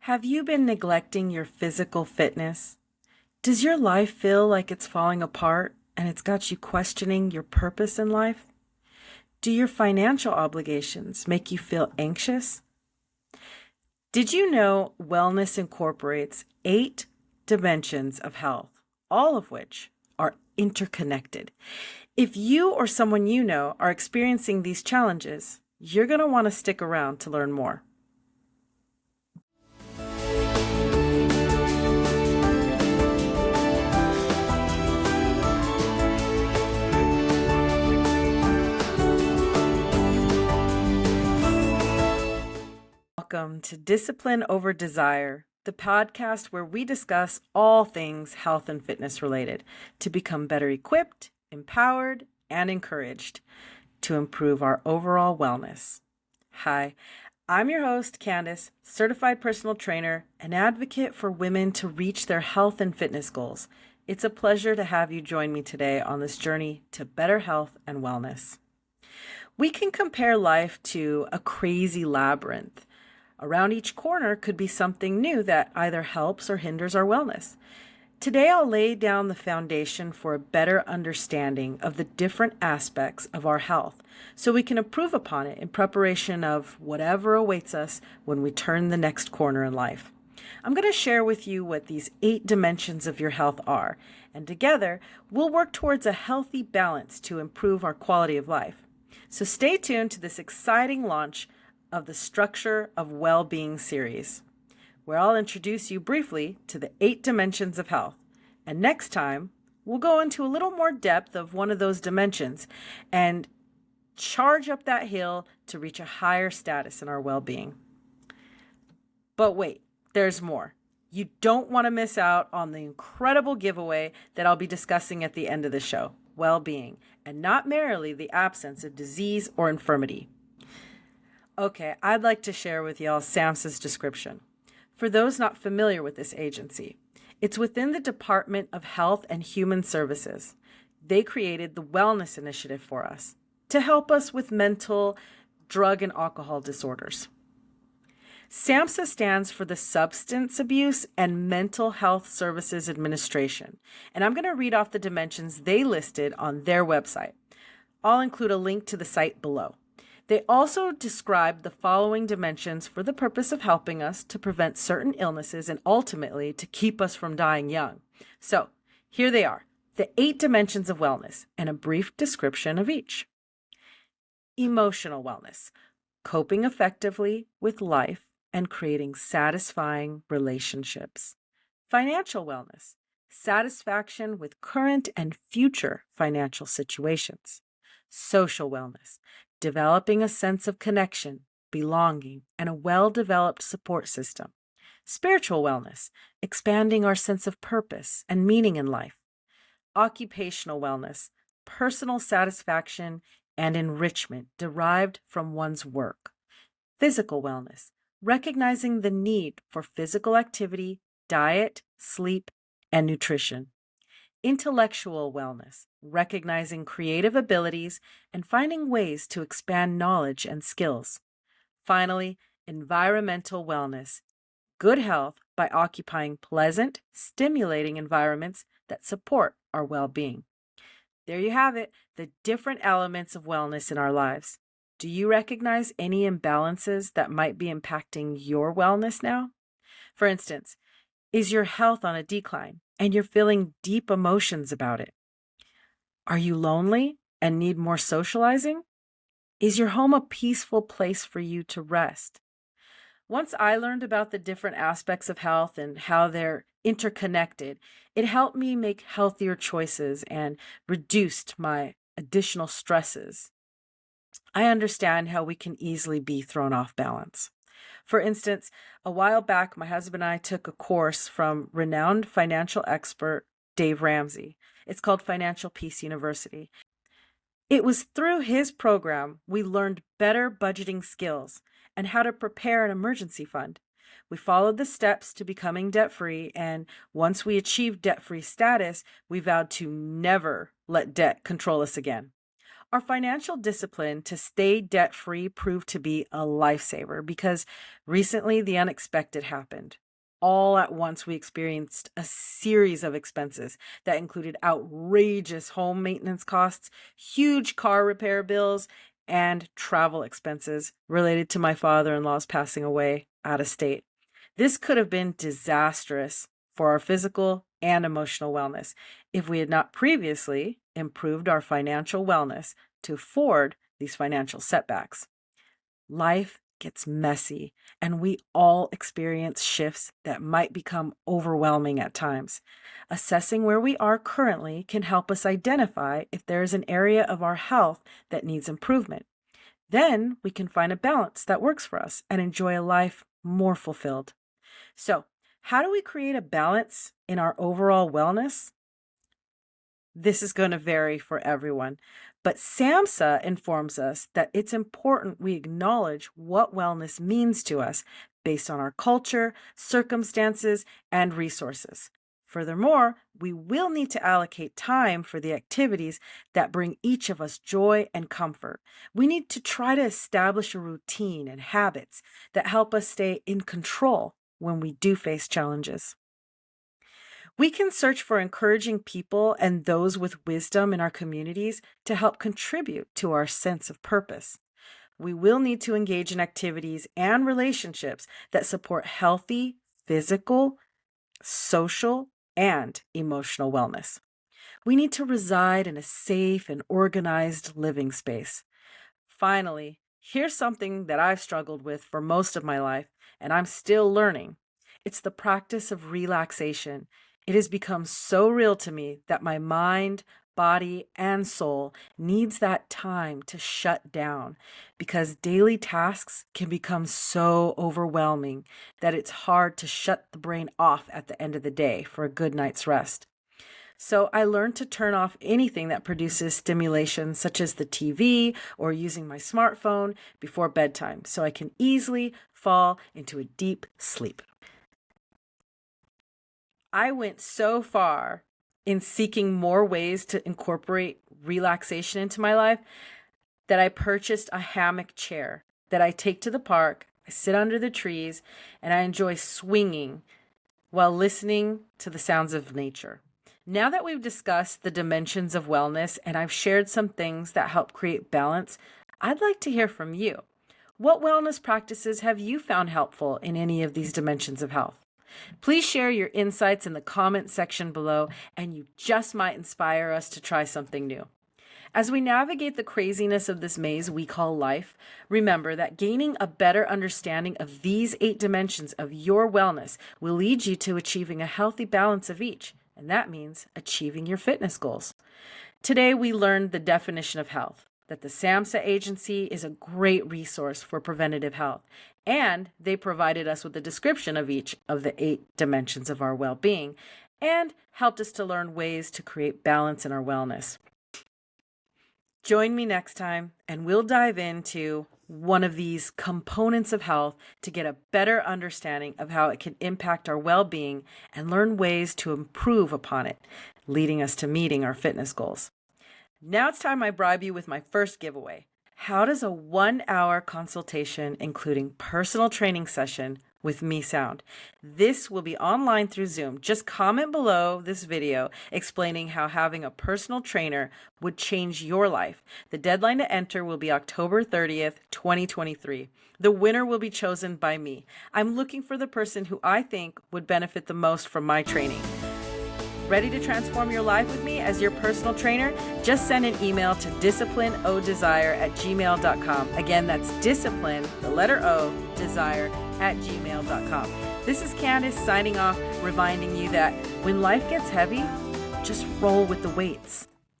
Have you been neglecting your physical fitness? Does your life feel like it's falling apart and it's got you questioning your purpose in life? Do your financial obligations make you feel anxious? Did you know wellness incorporates 8 dimensions of health, all of which are interconnected? If you or someone you know are experiencing these challenges, you're going to want to stick around to learn more. Welcome to Discipline Over Desire, the podcast where we discuss all things health and fitness related to become better equipped, empowered, and encouraged to improve our overall wellness. Hi, I'm your host, Candice, certified personal trainer and advocate for women to reach their health and fitness goals. It's a pleasure to have you join me today on this journey to better health and wellness. We can compare life to a crazy labyrinth. Around each corner could be something new that either helps or hinders our wellness. Today, I'll lay down the foundation for a better understanding of the different aspects of our health so we can improve upon it in preparation of whatever awaits us when we turn the next corner in life. I'm going to share with you what these 8 dimensions of your health are, and together, we'll work towards a healthy balance to improve our quality of life. So stay tuned to this exciting launch of the Structure of Well-Being series, where I'll introduce you briefly to the 8 dimensions of health. And next time, we'll go into a little more depth of one of those dimensions and charge up that hill to reach a higher status in our well-being. But wait, there's more. You don't want to miss out on the incredible giveaway that I'll be discussing at the end of the show, well-being, and not merely the absence of disease or infirmity. Okay, I'd like to share with y'all SAMHSA's description. For those not familiar with this agency, it's within the Department of Health and Human Services. They created the Wellness Initiative for us to help us with mental, drug, and alcohol disorders. SAMHSA stands for the Substance Abuse and Mental Health Services Administration, and I'm going to read off the dimensions they listed on their website. I'll include a link to the site below. They also describe the following dimensions for the purpose of helping us to prevent certain illnesses and ultimately to keep us from dying young. So here they are, the 8 dimensions of wellness and a brief description of each. Emotional wellness, coping effectively with life and creating satisfying relationships. Financial wellness, satisfaction with current and future financial situations. Social wellness, developing a sense of connection, belonging, and a well-developed support system. Spiritual wellness, expanding our sense of purpose and meaning in life. Occupational wellness, personal satisfaction and enrichment derived from one's work. Physical wellness, recognizing the need for physical activity, diet, sleep, and nutrition. Intellectual wellness, recognizing creative abilities and finding ways to expand knowledge and skills. Finally, environmental wellness, good health by occupying pleasant, stimulating environments that support our well-being. There you have it, the different elements of wellness in our lives. Do you recognize any imbalances that might be impacting your wellness now? For instance, is your health on a decline and you're feeling deep emotions about it? Are you lonely and need more socializing? Is your home a peaceful place for you to rest? Once I learned about the different aspects of health and how they're interconnected, it helped me make healthier choices and reduced my additional stresses. I understand how we can easily be thrown off balance. For instance, a while back, my husband and I took a course from renowned financial expert Dave Ramsey. It's called Financial Peace University. It was through his program we learned better budgeting skills and how to prepare an emergency fund. We followed the steps to becoming debt-free, and once we achieved debt-free status, we vowed to never let debt control us again. Our financial discipline to stay debt-free proved to be a lifesaver because recently the unexpected happened. All at once, we experienced a series of expenses that included outrageous home maintenance costs, huge car repair bills, and travel expenses related to my father-in-law's passing away out of state. This could have been disastrous for our physical and emotional wellness if we had not previously improved our financial wellness to afford these financial setbacks. Life gets messy, and we all experience shifts that might become overwhelming at times. Assessing where we are currently can help us identify if there is an area of our health that needs improvement. Then we can find a balance that works for us and enjoy a life more fulfilled. So, how do we create a balance in our overall wellness? This is going to vary for everyone, but SAMHSA informs us that it's important we acknowledge what wellness means to us based on our culture, circumstances, and resources. Furthermore, we will need to allocate time for the activities that bring each of us joy and comfort. We need to try to establish a routine and habits that help us stay in control when we do face challenges. We can search for encouraging people and those with wisdom in our communities to help contribute to our sense of purpose. We will need to engage in activities and relationships that support healthy physical, social, and emotional wellness. We need to reside in a safe and organized living space. Finally, here's something that I've struggled with for most of my life, and I'm still learning. It's the practice of relaxation. It has become so real to me that my mind, body, and soul needs that time to shut down because daily tasks can become so overwhelming that it's hard to shut the brain off at the end of the day for a good night's rest. So I learned to turn off anything that produces stimulation, such as the TV or using my smartphone before bedtime, so I can easily fall into a deep sleep. I went so far in seeking more ways to incorporate relaxation into my life that I purchased a hammock chair that I take to the park. I sit under the trees and I enjoy swinging while listening to the sounds of nature. Now that we've discussed the dimensions of wellness and I've shared some things that help create balance, I'd like to hear from you. What wellness practices have you found helpful in any of these dimensions of health? Please share your insights in the comment section below, and you just might inspire us to try something new. As we navigate the craziness of this maze we call life, remember that gaining a better understanding of these 8 dimensions of your wellness will lead you to achieving a healthy balance of each, and that means achieving your fitness goals. Today, we learned the definition of health, that the SAMHSA agency is a great resource for preventative health, and they provided us with a description of each of the 8 dimensions of our well-being and helped us to learn ways to create balance in our wellness. Join me next time, and we'll dive into one of these components of health to get a better understanding of how it can impact our well-being and learn ways to improve upon it, leading us to meeting our fitness goals. Now it's time I bribe you with my first giveaway. How does a 1-hour consultation, including personal training session with me sound? This will be online through Zoom. Just comment below this video explaining how having a personal trainer would change your life. The deadline to enter will be October 30th, 2023. The winner will be chosen by me. I'm looking for the person who I think would benefit the most from my training. Ready to transform your life with me as your personal trainer? Just send an email to disciplineodesire@gmail.com. Again, that's discipline, the letter O, desire@gmail.com. This is Candice signing off, reminding you that when life gets heavy, just roll with the weights.